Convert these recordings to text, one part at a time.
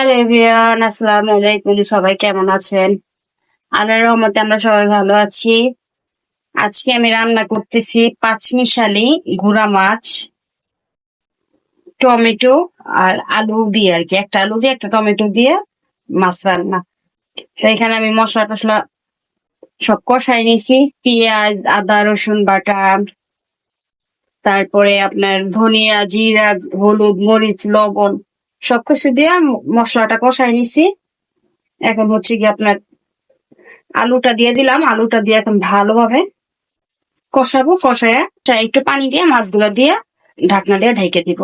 Hello everyone, আসসালামু আলাইকুম। সবাই কেমন আছেন? আল্লাহর রহমতে আমরা সবাই ভালো আছি। আজকে আমি রান্না করতেছি পাঁচমিশালি গুঁড়া মাছ, টমেটো আর আলু দিয়ে আর কি, একটা আলু দিয়ে একটা টমেটো দিয়ে মাছ রান্না। তো এখানে আমি মশলা টশলা সব কষাই নিয়েছি, পেঁয়াজ, আদা, রসুন বাটা, তারপরে আপনার ধনিয়া, জিরা, হলুদ, মরিচ, লবণ সবকিছু দিয়ে মশলাটা কষাই নিছি। এখন হচ্ছে কি আপনার আলুটা দিয়ে দিলাম, আলুটা দিয়ে এখন ভালোভাবে কষাবো, কষায় একটু পানি দিয়ে মাছগুলো দিয়ে ঢাকনা দিয়ে ঢেকে দিব।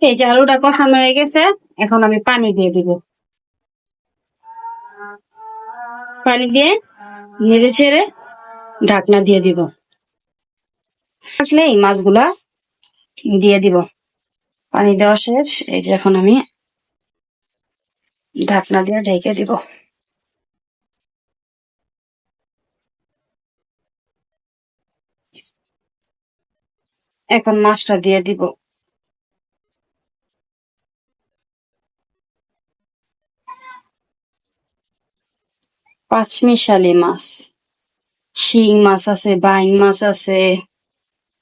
এই যে আলুটা কষানো হয়ে গেছে, এখন আমি পানি দিয়ে দিব। পানি দিয়ে নেড়ে ছেড়ে ঢাকনা দিয়ে দিব। আসলে এই মাছগুলা দিয়ে দিব। পানি দেওয়া শেষ। এই যে এখন আমি ঢাকনা দিয়ে ঢেকে দিব। এখন মাছটা দিয়ে দিব। পাঁচমিশালি মাছ, শিং মাছ আছে, বাইং মাছ আছে,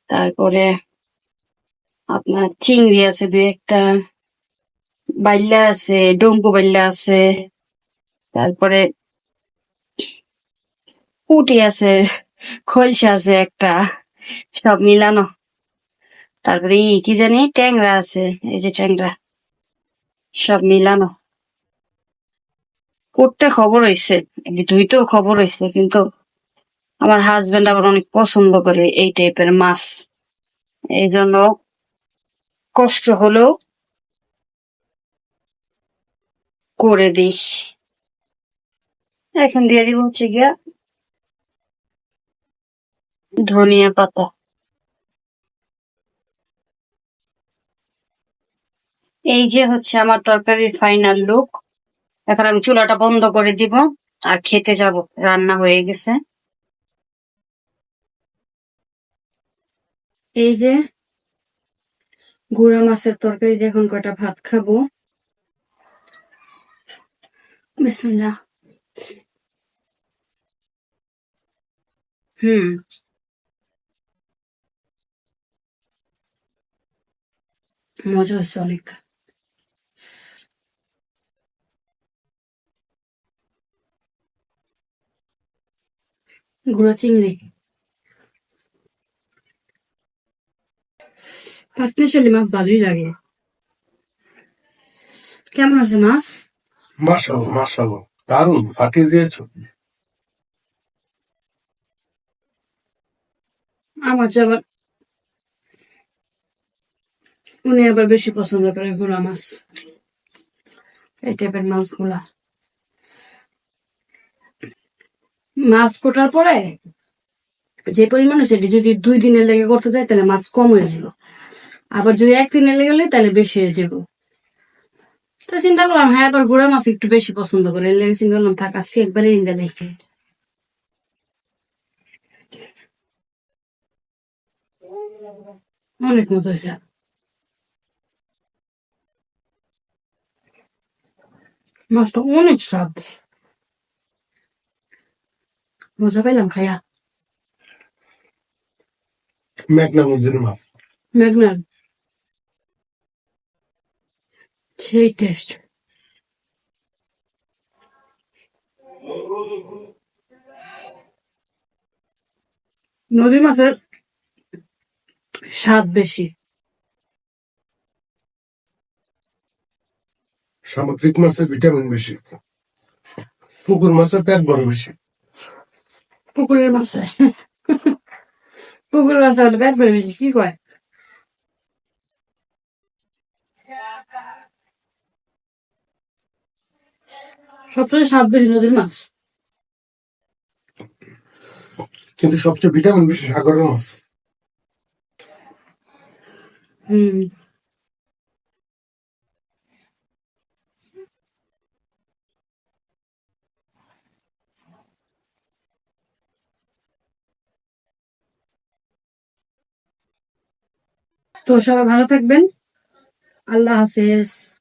তারপরে আপনার চিংড়ি আছে দুই একটা, বাইল্লা আছে, ডঙ্কু বাইল্লা আছে, তারপরে পুঁটি আছে, খলসা আছে একটা, সব মিলানো। তারপরে কি জানি ট্যাংরা আছে, এই যে ট্যাংরা, সব মিলানো। করতে খবর হয়েছে, ধুইতেও খবর হয়েছে, কিন্তু আমার হাজবেন্ড আবার অনেক পছন্দ করে এই টাইপের মাছ, এই জন্য কষ্ট হলেও করে দিস। এখন দিয়ে দিব হচ্ছে গিয়া ধনিয়া পাতা। এই যে হচ্ছে আমার তরকারির ফাইনাল লুক। এখন আমি চুলাটা বন্ধ করে দিব আর খেতে যাব, রান্না হয়ে গেছে। এই যে গুঁড়া মাছের তরকারি দিয়ে এখন কয়টা ভাত খাবো। বিসমিল্লাহ। মজা হচ্ছে অনেক। গুঁড়া চিংড়ি, পাঁচমিশালি মাছ ভালোই লাগে। কেমন আছে মাছ? মাশাআল্লাহ মাশাআল্লাহ, দারুণ ফাটিয়ে দিয়েছো। আমার যে আবার উনি আবার বেশি পছন্দ করে গুঁড়া মাছ, এই টাইপের মাছগুলা। মাছ কোটার পরে যে পরিমাণে সেটি যদি 2 দিনের লেগে করতে যায় তাহলে মাছ কম হয়ে যাবে, আবার যদি 1 দিনের লেগে গেলে তাহলে বেশি হয়ে যাবে। তো চিন্তা করলাম হ্যাঁ আবার গুঁড়া মাছ একটু বেশি পছন্দ করে, এর লেগে চিন্তা করলাম থাক আজকে একবারে ইন্দা নেই। অনেক মজা হয়েছে, মাছটা অনেক স্বাদ, মজা পাইলাম খাইয়া। মেঘনা নদীর মাছ। মেঘনার সেই টেস্ট। নদী মাছের স্বাদ বেশি। সামুদ্রিক মাছের ভিটামিন বেশি, পুকুর মাছের পেট বড় বেশি। পুকুরের মাছে পুকুরের মাছে হলে পেট ভরে বেশি, কি কয়? সবচেয়ে স্বাদ বেশি নদীর মাছ, কিন্তু সবচেয়ে ভিটামিন বেশি সাগরের মাছ। হুম। তো সবাই ভালো থাকবেন, আল্লাহ হাফেজ।